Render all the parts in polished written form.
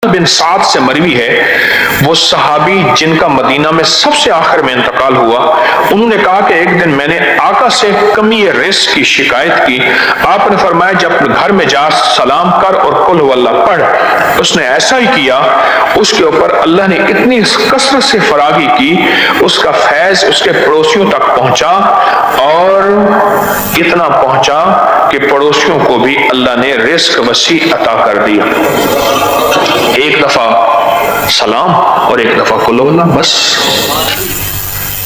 بن سعد سے مروی ہے، وہ صحابی جن کا مدینہ میں سب سے آخر میں انتقال ہوا، انہوں نے کہا کہ ایک دن میں نے آقا سے کمی رزق کی شکایت کی۔ آپ نے فرمایا جب گھر میں جا سلام کر اور قل هو اللہ پڑھ۔ اس نے ایسا ہی کیا، اس کے اوپر اللہ نے اتنی کثرت سے فراغی کی، اس کا فیض اس کے پڑوسیوں تک پہنچا، اور اتنا پہنچا کہ پڑوسیوں کو بھی اللہ نے رزق وسیع عطا کر دیا۔ ایک دفعہ سلام اور ایک دفعہ قل هو اللہ، بس۔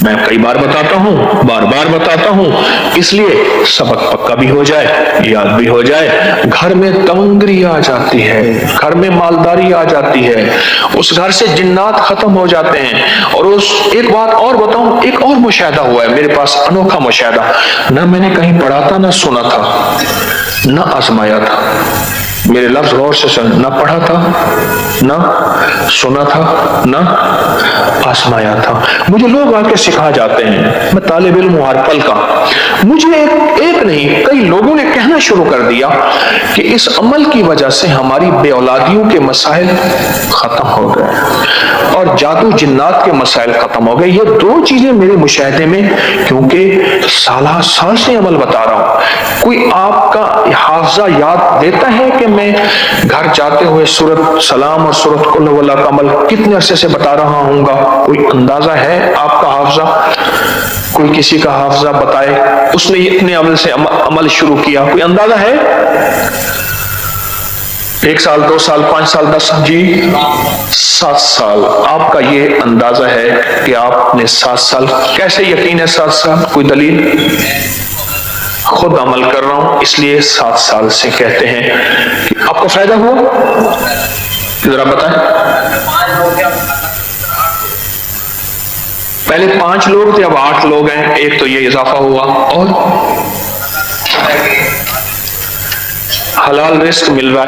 میں کئی بار بتاتا ہوں، بار بار بتاتا ہوں، اس لیے سبق پکا بھی ہو جائے، یاد بھی ہو جائے۔ گھر میں تمنگری آ جاتی ہے، گھر میں مالداری آ جاتی ہے، اس گھر سے جنات ختم ہو جاتے ہیں۔ اور ایک بات اور بتاؤں، ایک اور مشاہدہ ہوا ہے میرے پاس، انوکھا مشاہدہ، نہ میں نے کہیں پڑھا تھا، نہ سنا تھا، نہ آزمایا تھا۔ میرے لفظ غور سے سن، نہ پڑھا تھا، نہ سنا تھا، نہ آزمایا تھا۔ مجھے لوگ آ کے سکھا جاتے ہیں، میں طالب علم ہوں ہر پل کا، مجھے ایک نہیں کئی لوگوں نے کہنا شروع کر دیا کہ اس عمل کی وجہ سے ہماری بے اولادیوں کے مسائل ختم ہو گئے اور جادو جنات کے مسائل ختم ہو گئے۔ یہ دو چیزیں میرے مشاہدے میں، کیونکہ سالہ سال سے عمل بتا رہا ہوں۔ کوئی آپ کا حافظہ یاد دیتا ہے کہ میں گھر جاتے ہوئے سورۃ سلام اور سورۃ قل هو اللہ کا عمل کتنے عرصے سے بتا رہا ہوں گا؟ کوئی اندازہ ہے آپ کا حافظہ؟ کوئی کسی کا حافظہ بتائے اس نے اتنے عمل سے عمل شروع کیا، کوئی اندازہ ہے؟ 1 سال 2 سال 5 سال 10 سال؟ جی 7 سال۔ آپ کا یہ اندازہ ہے کہ آپ نے 7 سال، کیسے یقین ہے 7 سال؟ کوئی دلیل؟ خود عمل کر رہا ہوں اس لیے 7 سال سے کہتے ہیں۔ آپ کو فائدہ ہوا؟ ذرا بتائیں۔ پہلے 5 لوگ تھے، اب 8 لوگ ہیں، ایک تو یہ اضافہ ہوا، اور حلال رزق مل رہا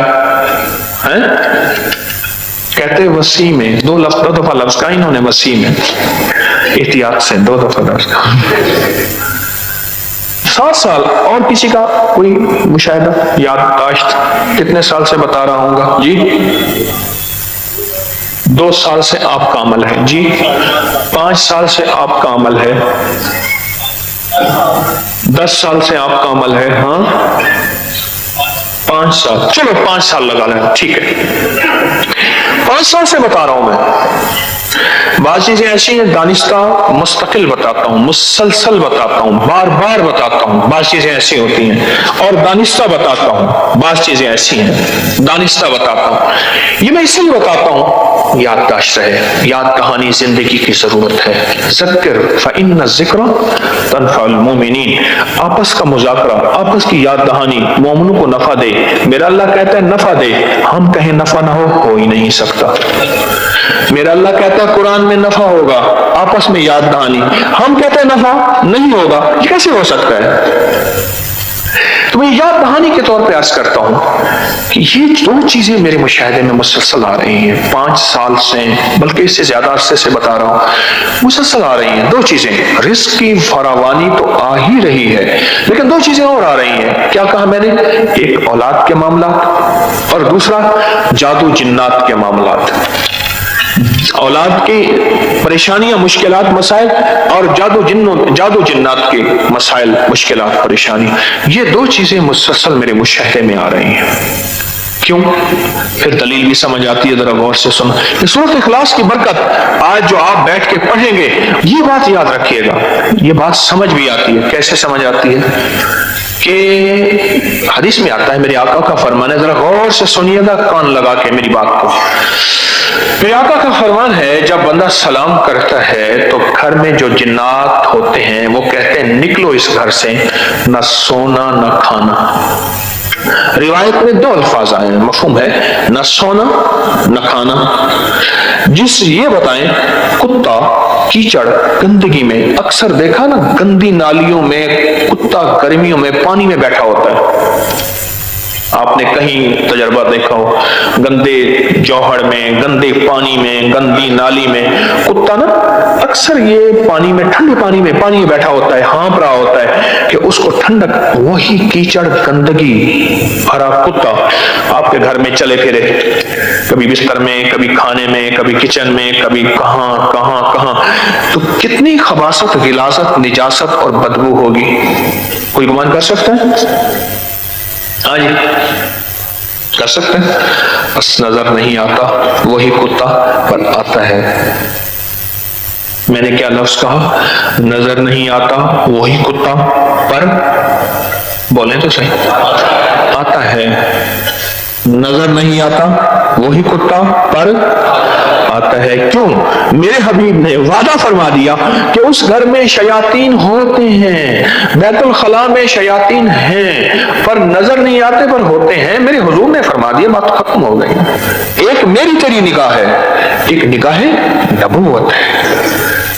ہے۔ کہتے وسیع میں، 2 دفعہ لفظ کا انہوں نے، وسیع میں، احتیاط سے 2 دفعہ لفظ کا۔ 7 سال۔ اور کسی کا کوئی مشاہدہ، یادداشت؟ کتنے سال سے بتا رہا ہوں گا؟ جی 2 سال سے آپ کا عمل ہے؟ جی 5 سال سے آپ کا عمل ہے؟ 10 سال سے آپ کا عمل ہے؟ ہاں 5 سال، چلو 5 سال لگا لیں، ٹھیک ہے۔ 5 سال سے بتا رہا ہوں میں۔ بعض چیزیں ایسی ہیں دانستہ مستقل بتاتا ہوں، مسلسل بتاتا ہوں، بار بار بتاتا ہوں، بعض چیزیں ایسی ہوتی ہیں، اور دانستہ بتاتا ہوں، بعض چیزیں ایسی ہیں دانستہ بتاتا ہوں۔ یہ میں اس لیے بتاتا ہوں یادداشت رہے، یاد دہانی زندگی کی ضرورت ہے۔ ذکر فإن الذکر تنفع المؤمنین، آپس کا مذاکرہ، آپس کی یاد دہانی مومنوں کو نفع دے۔ میرا اللہ کہتا ہے نفع دے، ہم کہیں نفع نہ ہو ہی نہیں سکتا۔ میرا اللہ کہتا ہے قرآن میں نفع ہوگا، آپس میں یاد دہانی، ہم کہتے ہیں نفع نہیں ہوگا، یہ کیسے ہو سکتا ہے؟ تو میں یاد دہانی کے طور پہ عرض کرتا ہوں کہ یہ 2 چیزیں میرے مشاہدے میں مسلسل آ رہی ہیں، 5 سال سے، بلکہ اس سے زیادہ عرصے سے بتا رہا ہوں، مسلسل آ رہی ہیں 2 چیزیں۔ رزق کی فراوانی تو آ ہی رہی ہے، لیکن 2 چیزیں اور آ رہی ہیں۔ کیا کہا میں نے؟ ایک اولاد کے معاملات، اور دوسرا جادو جنات کے معاملات۔ اولاد کی پریشانیاں، مشکلات، مسائل، اور جادو جنات کے مسائل، مشکلات، پریشانی، یہ 2 چیزیں مسلسل میرے مشاہدے میں آ رہی ہیں۔ کیوں؟ پھر دلیل بھی سمجھ آتی ہے، ذرا غور سے سنو۔ سورۃ اخلاص کی برکت آج جو آپ بیٹھ کے پڑھیں گے، یہ بات یاد رکھیے گا، یہ بات سمجھ بھی آتی ہے۔ کیسے سمجھ آتی ہے؟ کہ حدیث میں آتا ہے، میرے آقا کا فرمان ہے، ذرا غور سے سنیے گا کان لگا کے میری بات کو۔ میرے آقا کا فرمان ہے جب بندہ سلام کرتا ہے تو گھر میں جو جنات ہوتے ہیں وہ کہتے ہیں نکلو اس گھر سے، نہ سونا نہ کھانا۔ روایت میں 2 الفاظ آئے ہیں، مفہوم ہے، نہ سونا نہ کھانا۔ جس یہ بتائیں کتا کیچڑ گندگی میں، اکثر دیکھا نا گندی نالیوں میں کتا گرمیوں میں پانی میں بیٹھا ہوتا ہے، آپ نے کہیں تجربہ دیکھا ہو، گندے جوہر میں، گندے پانی میں، گندی نالی میں کتا نا اکثر یہ پانی میں، ٹھنڈے پانی میں بیٹھا ہوتا ہے، ہانپ رہا ہوتا ہے کہ اس کو ٹھنڈک، وہی کیچڑ گندگی بھرا کتا آپ کے گھر میں چلے پھرے، کبھی بستر میں، کبھی کھانے میں، کبھی کچن میں، کبھی کہاں کہاں کہاں، تو کتنی خباثت، غلاظت، نجاست اور بدبو ہوگی، کوئی گمان کر سکتا ہے؟ ہاں جی کر سکتے ہیں؟ بس نظر نہیں آتا وہی کتا، پر آتا ہے۔ میں نے کیا لفظ کہا؟ نظر نہیں آتا وہی کتا، پر بولیں تو صحیح، آتا ہے۔ نظر نہیں آتا وہی کتا، پر آتا ہے۔ کیوں؟ میرے حبیب نے وعدہ فرما دیا کہ اس گھر میں شیاطین ہوتے ہیں، بیت الخلاء میں شیاطین ہیں، پر نظر نہیں آتے، پر ہوتے ہیں۔ میرے حضور نے فرما دیا، بات ختم ہو گئی۔ ایک میری تیری نگاہ ہے، ایک نگاہ نبوت ہے۔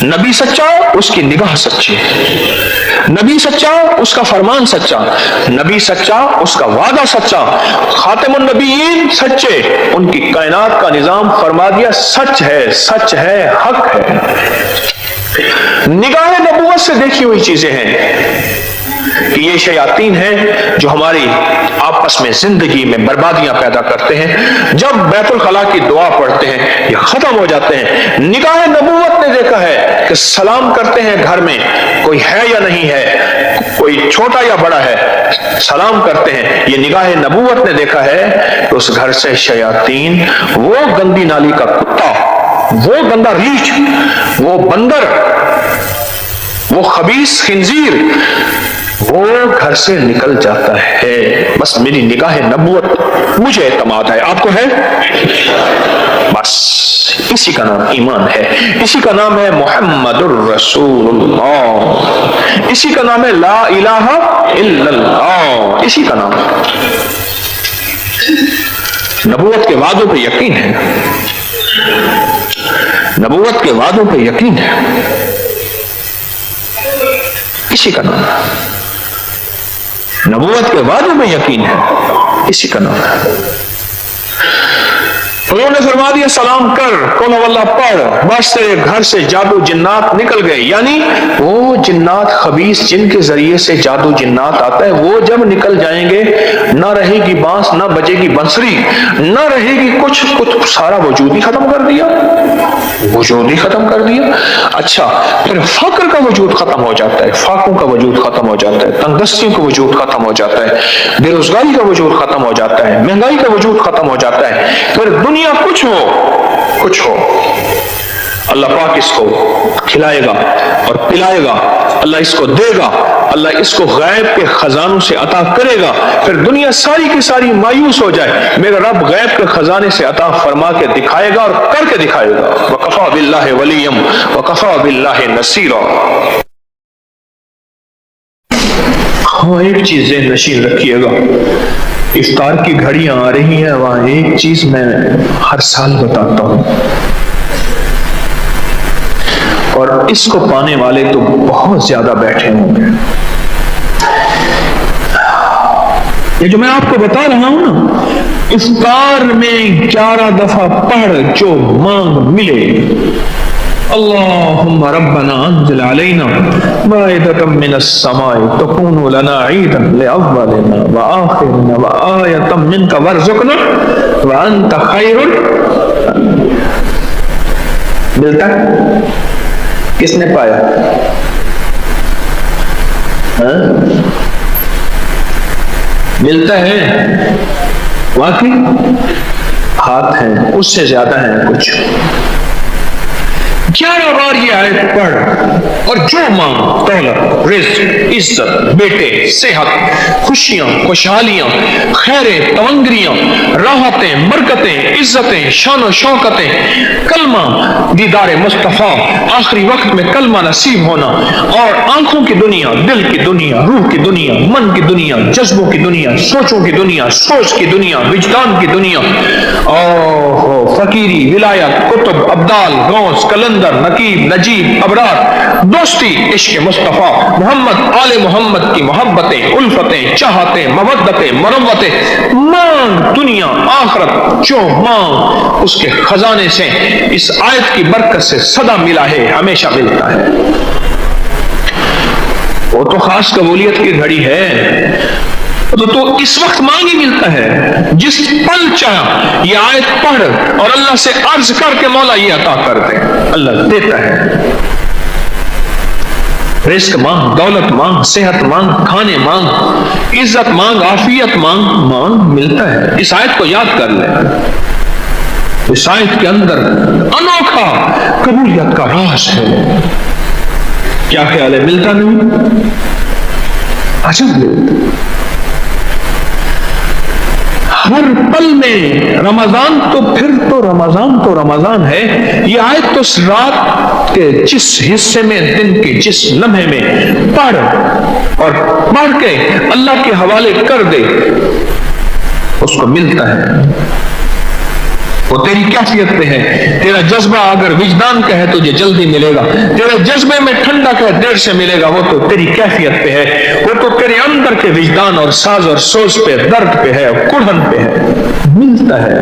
نبی سچا، اس کی نگاہ سچی، نبی سچا، اس کا فرمان سچا، نبی سچا، اس کا وعدہ سچا، خاتم النبیین سچے، ان کی کائنات کا نظام فرما دیا سچ ہے، سچ ہے، حق ہے۔ نگاہ نبوت سے دیکھی ہوئی چیزیں ہیں کہ یہ شیاطین ہیں جو ہماری آپس میں زندگی میں بربادیاں پیدا کرتے ہیں۔ جب بیت الخلاء کی دعا پڑھتے ہیں یہ ختم ہو جاتے ہیں۔ نگاہ نبوت نے دیکھا ہے کہ سلام کرتے ہیں گھر میں، کوئی ہے یا نہیں ہے، کوئی چھوٹا یا بڑا ہے، سلام کرتے ہیں۔ یہ نگاہ نبوت نے دیکھا ہے کہ اس گھر سے شیاطین، وہ گندی نالی کا کتا، وہ گندا ریچھ، وہ بندر، وہ خبیث خنزیر، وہ گھر سے نکل جاتا ہے۔ بس میری نگاہ نبوت، مجھے اعتماد ہے، آپ کو ہے؟ بس اسی کا نام ایمان ہے، اسی کا نام ہے محمد الرسول اللہ، اسی کا نام ہے لا الہ الا اللہ، اسی کا نام ہے۔ نبوت کے وعدوں پہ یقین ہے، نبوت کے وعدوں پہ یقین ہے، اسی کا نام ہے۔ نبوت کے وعدوں میں یقین ہے، اسی کا نام ہے۔ انہوں نے فرما دیا سلام کر، قل هو اللہ پڑھ، بس تیرے گھر سے جادو جنات نکل گئے۔ یعنی وہ جنات، خبیث جن کے ذریعے سے جادو جنات آتا ہے، وہ جب نکل جائیں گے، نہ رہے گی بانس، نہ بجے گی بنسری، نہ رہے گی کچھ، سارا وجود ہی ختم کر دیا، وجود ہی ختم کر دیا۔ اچھا پھر فقر کا وجود ختم ہو جاتا ہے، فاقوں کا وجود ختم ہو جاتا ہے، تنگدستیوں کا وجود ختم ہو جاتا ہے، بے روزگاری کا وجود ختم ہو جاتا ہے، مہنگائی کا وجود ختم ہو جاتا ہے۔ پھر دنیا کچھ ہو، اللہ پاک اس کو کھلائے گا اور پلائے گا، اللہ اس کو دے گا، اللہ اس کو غیب کے خزانوں سے عطا کرے گا۔ پھر دنیا ساری کی ساری مایوس ہو جائے، میرا رب غیب کے خزانے سے عطا فرما کے دکھائے گا اور کر کے دکھائے گا۔ وَكَفَى بِاللَّهِ وَلِيًّا وَكَفَى بِاللَّهِ نَصِيرًا۔ ہاں ایک چیز ذہن نشین رکھیے گا، افطار کی گھڑیاں آ رہی ہیں، وہاں ایک چیز میں ہر سال بتاتا ہوں، اور اس کو پانے والے تو بہت زیادہ بیٹھے ہوں گے۔ یہ جو میں آپ کو بتا رہا ہوں نا، افطار میں 11 دفعہ پڑھ جو مانگ ملے۔ اللہم ربنا انزل علینا مائدۃ من السماء تکون لنا عیدا لأولنا وآخرنا وآیۃ منک وارزقنا وانت خیر۔ ملتا ہے؟ کس نے پایا؟ ملتا ہے؟ واقعی ہاتھ ہیں، اس سے زیادہ ہیں کچھ۔ 11 بار یہ آیت پڑھ اور جو مانگ، دولت، رزق، عزت، بیٹے، صحت، خوشیاں، خوشحالیاں، خیریں، تونگریاں، راحتیں، برکتیں، عزتیں، شان و شوکتیں، کلمہ، دیدار مصطفیٰ، آخری وقت میں کلمہ نصیب ہونا، اور آنکھوں کی دنیا، دل کی دنیا، روح کی دنیا، من کی دنیا، جذبوں کی دنیا، سوچوں کی دنیا، سوچ کی دنیا، وجدان کی دنیا، اوہ فقیری، ولایت، کتب، ابدال، غوث، کلندر، نقیب، نجیب، ابرار، دوستی، عشق مصطفیٰ محمد، آل محمد کی محبتیں، الفتیں، چاہتیں، مودتیں، مروتیں، مانگ دنیا آخرت جو مانگ اس کے خزانے سے اس آیت کی برکت سے سدا ملا ہے، ہمیشہ ملتا ہے۔ وہ تو خاص قبولیت کی گھڑی ہے، تو اس وقت مانگی ملتا ہے، جس پل چاہ یہ آیت پڑھ اور اللہ سے عرض کر کے مولا یہ عطا کر دے، اللہ دیتا ہے۔ رزق مانگ، دولت مانگ، صحت مانگ، کھانے مانگ، عزت مانگ، عافیت مانگ، مانگ ملتا ہے۔ اس آیت کو یاد کر لیں، اس آیت کے اندر انوکھا قبولیت کا راز ہے۔ کیا خیال ہے، ملتا نہیں؟ عجب ملتا ہر پل میں۔ رمضان تو پھر تو رمضان ہے۔ یہ آیت تو رات کے جس حصے میں، دن کے جس لمحے میں پڑھ اور پڑھ کے اللہ کے حوالے کر دے اس کو ملتا ہے۔ وہ تیری کیفیت پہ ہے۔ تیرا جذبہ اگر وجدان کا ہے تو یہ جلدی ملے گا، تیرے جذبے میں ٹھنڈک ہے دیر سے ملے گا، وہ تو تیری کیفیت پہ ہے، وہ تو تیرے اندر کے وجدان اور ساز اور سوز پہ، درد پہ ہے، کڑھن پہ ہے، ملتا ہے۔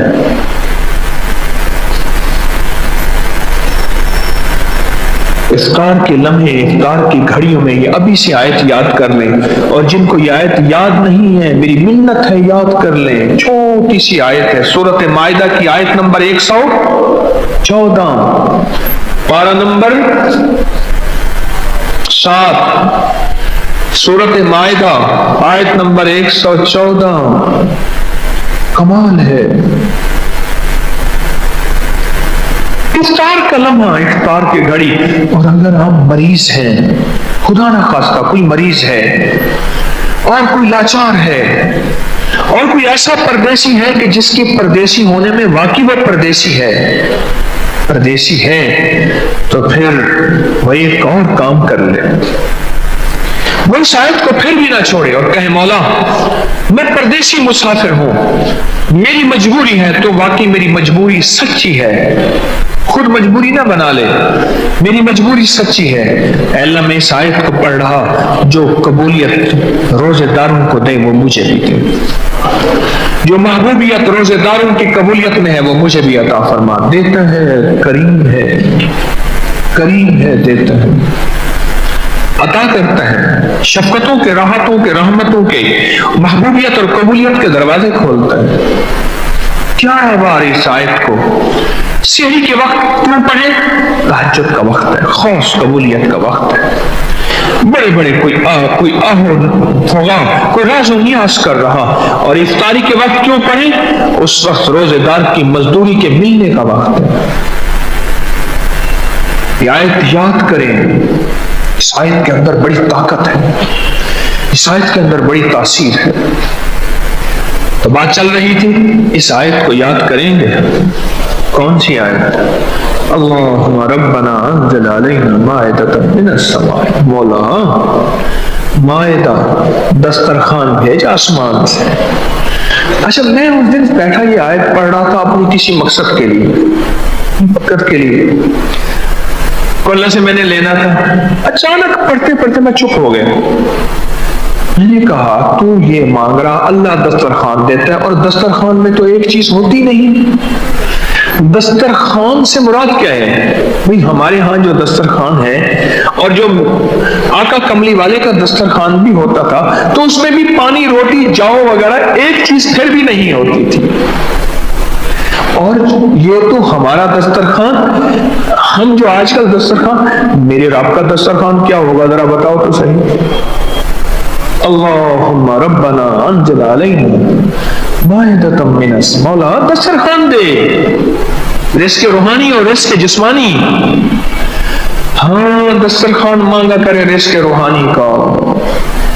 افطار کے لمحے، افطار کی گھڑیوں میں یہ ابھی سے آیت یاد کر لیں، اور جن کو یہ آیت یاد نہیں ہے میری منت ہے یاد کر لیں۔ چھوٹی سی آیت ہے، سورۃ مائدہ کی آیت نمبر 114، پارہ نمبر 7، سورۃ مائدہ آیت نمبر 114۔ کمال ہے۔ افطار کا لمحہ، افطار کی گھڑی، اور اگر آپ مریض ہیں، خدا نہ خواستہ کوئی مریض ہے اور کوئی لاچار ہے اور کوئی ایسا پردیسی ہے کہ جس کے پردیسی ہونے میں واقعی وہ پردیسی ہے تو پھر وہ ایک اور کام کر لے، وہ اس آیت کو پھر بھی نہ چھوڑے اور کہے مولا میں پردیسی مسافر ہوں، میری مجبوری ہے، تو واقعی میری مجبوری سچی ہے، خود مجبوری نہ بنا لے، میری مجبوری سچی ہے، اے اللہ میں اس آیت کو پڑھ رہا، جو قبولیت روزے داروں کو دے وہ مجھے بھی دے، جو محبوبیت روزے داروں کی قبولیت میں ہے وہ مجھے بھی عطا فرما۔ دیتا ہے، کریم ہے، دیتا ہے، عطا کرتا ہے، شفقتوں کے، راحتوں کے، رحمتوں کے، محبوبیت اور قبولیت کے دروازے کھولتا ہے۔ کیا ہے بار اس آیت کو سحری کے وقت کیوں پڑھے؟ تہجد کا وقت ہے، خاص قبولیت کا وقت ہے، بڑے بڑے کوئی آہو فغاں، کوئی راز و نیاز کر رہا، اور افطاری کے وقت کیوں پڑھے؟ اس وقت روزے دار کی مزدوری کے ملنے کا وقت ہے۔ یہ آیت یاد کریں، اس آیت کے اندر بڑی طاقت ہے، اس آیت کے اندر بڑی تاثیر ہے۔ تو بات چل رہی تھی، اس آیت کو یاد کریں گے۔ کون سی آیت؟ اللہم ربنا انزل علینا مائدۃ من السماء، مولا مائدہ دسترخوان بھیج آسمان سے۔ اچھا میں اس دن بیٹھا یہ آیت پڑھ رہا تھا اپنی کسی مقصد کے لیے، کو اللہ سے میں نے لینا تھا، اچانک پڑھتے پڑھتے میں چپ ہو گیا، میں نے کہا تو یہ مانگ رہا، اللہ دسترخوان دیتا ہے، اور دسترخوان میں تو ایک چیز ہوتی نہیں، دسترخوان سے مراد کیا ہے؟ بھئی ہمارے ہاں جو دسترخوان ہے اور جو آقا کملی والے کا دسترخوان بھی ہوتا تھا تو اس میں بھی پانی، روٹی، جاؤ وغیرہ ایک چیز پھر بھی نہیں ہوتی تھی، اور یہ تو ہمارا دسترخوان، ہم جو آج کل دسترخوان، میرے رب کا دسترخوان کیا ہوگا ذرا بتاؤ تو صحیح۔ اللہم ربنا انزل علینا مائدۃ من السماء، مولا دسترخوان دے، رزق روحانی اور رزق جسمانی۔ ہاں دسترخوان مانگا کرے رزق روحانی کا،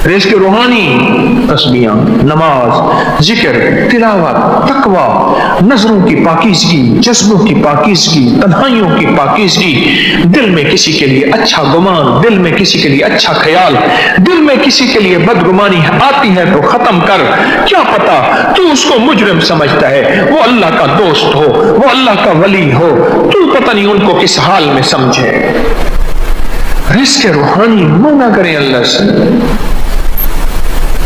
رزق روحانی تسبیحاں، نماز، ذکر، تلاوت، تقوی، نظروں کی پاکیزگی، جذبوں کی پاکیزگی، تنہائیوں کی پاکیزگی، دل میں کسی کے لیے اچھا گمان، دل میں کسی کے لیے اچھا خیال، دل میں کسی کے لیے بدگمانی آتی ہے تو ختم کر. کیا پتا تو اس کو مجرم سمجھتا ہے، وہ اللہ کا دوست ہو، وہ اللہ کا ولی ہو، تو پتہ نہیں ان کو کس حال میں سمجھے. رزق روحانی مانگا کریں اللہ سے،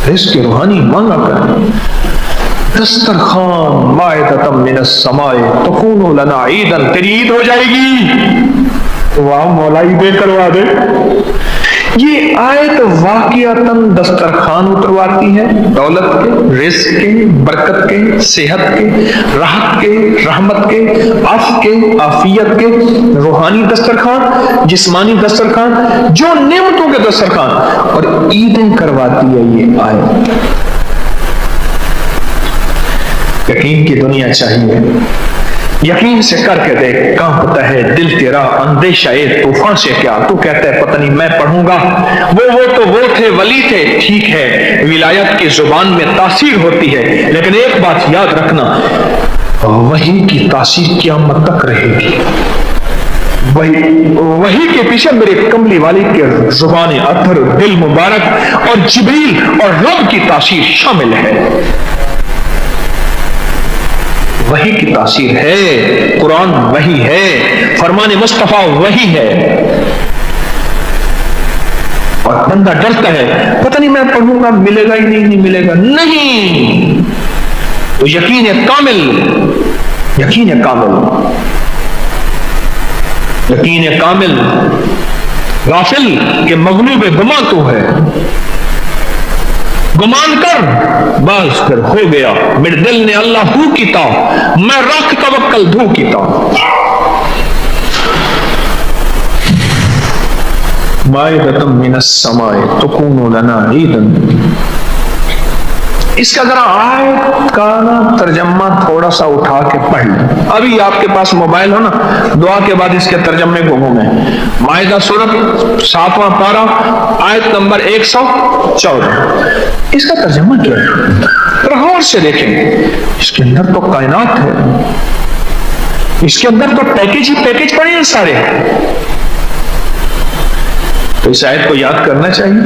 رزق روحانی مانگا کریں. دسترخوان مائدۃ من السماء تکون لنا عیدا، تیری عید ہو جائے گی. واہ مولا عیدیں کروا دے. یہ آیت واقعتاً دسترخوان اترواتی ہے، دولت کے، رزق کے، برکت کے، صحت کے، راحت کے، رحمت کے، عفو کے، عافیت کے. روحانی دسترخوان، جسمانی دسترخوان، جو نعمتوں کے دسترخوان، اور عیدیں کرواتی ہے یہ آیت. یقین کی دنیا چاہیے. یقین سے کر کے دیکھ، کانپتا ہے دل تیرا اندیشہ طوفان سے کیا. تو کہتا ہے پتہ نہیں میں پڑھوں گا، وہ تھے ولی تھے. ٹھیک ہے، ولایت کی زبان میں تاثیر ہوتی ہے، لیکن ایک بات یاد رکھنا، وحی کی تاثیر قیامت تک رہے گی. وحی کے پیچھے میرے کملی والی کے زبان اطہر، دل مبارک اور جبریل اور رب کی تاثیر شامل ہے. وحی کی تاثیر ہے، قرآن وحی ہے، فرمان مصطفیٰ وحی ہے. اور بندہ ڈرتا ہے پتہ نہیں میں پڑھوں گا ملے گا ہی نہیں ملے گا. نہیں، تو یقین کامل، یقین کامل، یقین کامل. غافل کہ مغلوب گمان تو ہے، گمان کر بس پھر ہو گیا. میرے دل نے اللہ ہو کیتا، میں رکھ توکل دھو کیتا. مائدۃ من السماء تکون لنا عیدا. اس کا ذرا آیت کا ترجمہ تھوڑا سا اٹھا کے پڑھ لیں. ابھی آپ کے پاس موبائل ہو نا، دعا کے بعد اس کے ترجمے کو گھومیں. مائدہ سورت 7واں پارہ آیت نمبر 114. اس کا ترجمہ کیا ہے؟ غور سے دیکھیں. اس کے اندر تو کائنات ہے، اس کے اندر تو پیکج ہی پیکج پڑے ہیں سارے. تو اس آیت کو یاد کرنا چاہیے.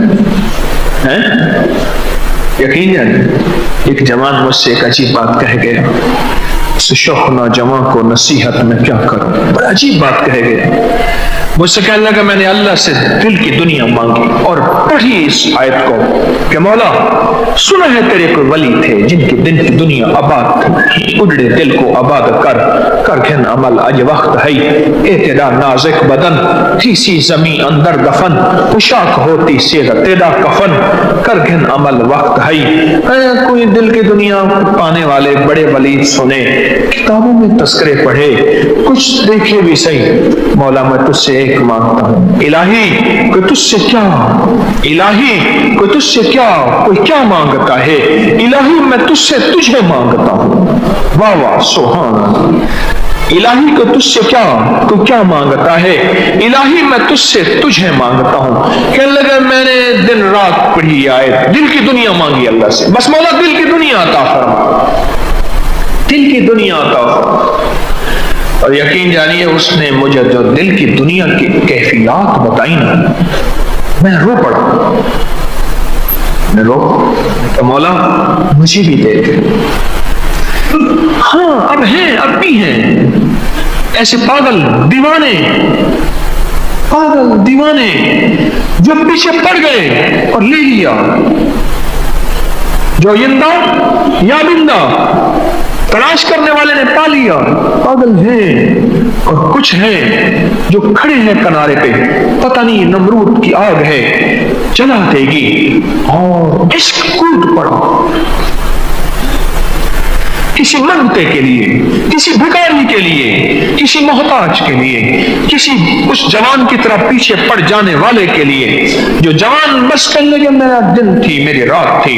یقین ایک جوان مجھ سے ایک عجیب بات کہہ گیا، شوق نوجوان کو نصیحت میں کیا کروں. بڑا عجیب بات کہہ گیا. مجھ سے کہنے لگا میں نے اللہ سے دل کی دنیا مانگی اور پڑھی اس آیت کو کہ مولا سنا ہے تیرے کوئی ولی تھے جن کی دل کی دنیا آباد تھی. اجڑے دل کو آباد کر گھن عمل اج وقت ہے. اے تیرا نازک بدن تھی سی زمین اندر دفن، پوشاک ہوتی سیدہ تیرا کفن. کر گھن عمل وقت ہے. کوئی دل کی دنیا پانے والے بڑے ولی سنے، کتابوں میں تذکرے پڑھے، کچھ دیکھے بھی صحیح. مولا میں تجھ سے ایک مانگتا ہوں، الہی کوئی تجھ سے کیا، الہی کوئی تجھ سے کیا، کوئی کیا مانگتا ہے. الہی میں تجھ سے تجھے مانگتا ہوں. واہ واہ سبحان. الہی کو تجھ سے کیا، تو کیا مانگتا ہے. الہی میں تجھ سے تجھے مانگتا ہوں. کہنے لگا میں نے دن رات پڑھی آیت، دل کی دنیا مانگی اللہ سے. بس مولا دل کی دنیا عطا فرما، دل کی دنیا عطا فرما. اور یقین جانیے اس نے مجھے جو دل کی دنیا کی کیفیات بتائی نا، میں رو پڑا. میں رو کہ مولا مجھے بھی دے دے. ہاں اب ہیں، اب بھی ہیں ایسے پاگل دیوانے جو پیچھے پڑ گئے اور لے لیا، جو یندہ یا بندہ تلاش کرنے والے نے پا لیا. پاگل ہیں. اور کچھ ہیں جو کھڑے ہیں کنارے پہ، پتہ نہیں نمرود کی آگ ہے جلا دے گی، اور عشق کود پڑا، کسی منگتے کے لیے، کسی بھکاری کے لیے، کسی محتاج کے لیے، کسی اس جوان کی طرح پیچھے پڑ جانے والے کے لیے جو جوان بس کہنے لگے میرا دن تھی، میری رات تھی،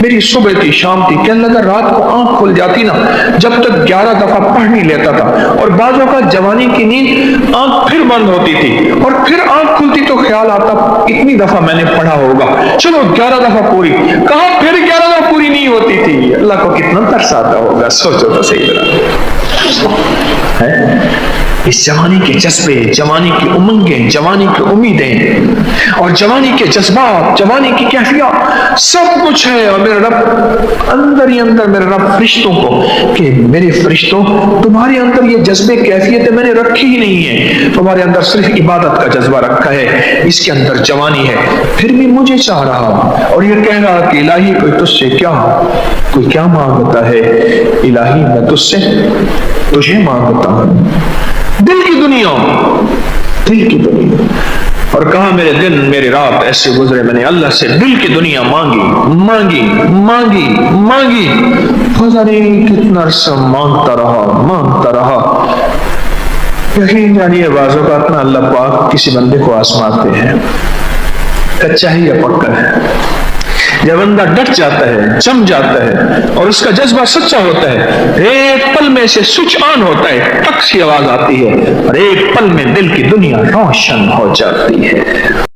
میری صبح تھی، شام تھی، کہنے لگا رات کو آنکھ کھل جاتی نا جب تک 11 دفعہ پڑھ نہیں لیتا تھا، اور بعضوں کا جوانی کی نیند آنکھ پھر بند ہوتی تھی اور پھر آنکھ کھلتی تو خیال آتا اتنی دفعہ میں نے پڑھا ہوگا، چلو 11 دفعہ پوری، کہاں پھر 11 دفعہ پوری نہیں ہوتی تھی، اللہ کو کتنا ترس آتا ہوگا، سوچو تو صحیح طرح ہے۔ اس جوانی کے جذبے، جوانی کی امنگیں، جوانی کی امیدیں اور جوانی کے جذبات، جوانی کی کیفیات سب کچھ ہے، اور میرا رب اندر ہی اندر، میرا رب فرشتوں کو کہ میرے فرشتوں تمہارے اندر یہ جذبے کیفیتیں میں نے رکھی ہی نہیں ہے، تمہارے اندر صرف عبادت کا جذبہ رکھا ہے، اس کے اندر جوانی ہے، پھر بھی مجھے چاہ رہا اور یہ کہہ رہا کہ الہی کوئی تجھ سے کوئی کیا مانگتا ہے، الہی میں تجھ سے تجھے مانگتا ہوں، دل کی دنیا، دل کی دنیا، اور کہا میرے دن میری رات ایسے گزرے میں نے اللہ سے دل کی دنیا مانگی مانگی مانگی مانگی، پتہ نہیں کتنا عرصہ مانگتا رہا۔ یقین جانیے بعض اوقات نا اللہ پاک کسی بندے کو آزماتے ہیں، کچا ہے یا پکا ہے، جب بندہ ڈٹ جاتا ہے، جم جاتا ہے اور اس کا جذبہ سچا ہوتا ہے، ایک پل میں سے سوئچ آن ہوتا ہے، ٹک سی آواز آتی ہے اور ایک پل میں دل کی دنیا روشن ہو جاتی ہے۔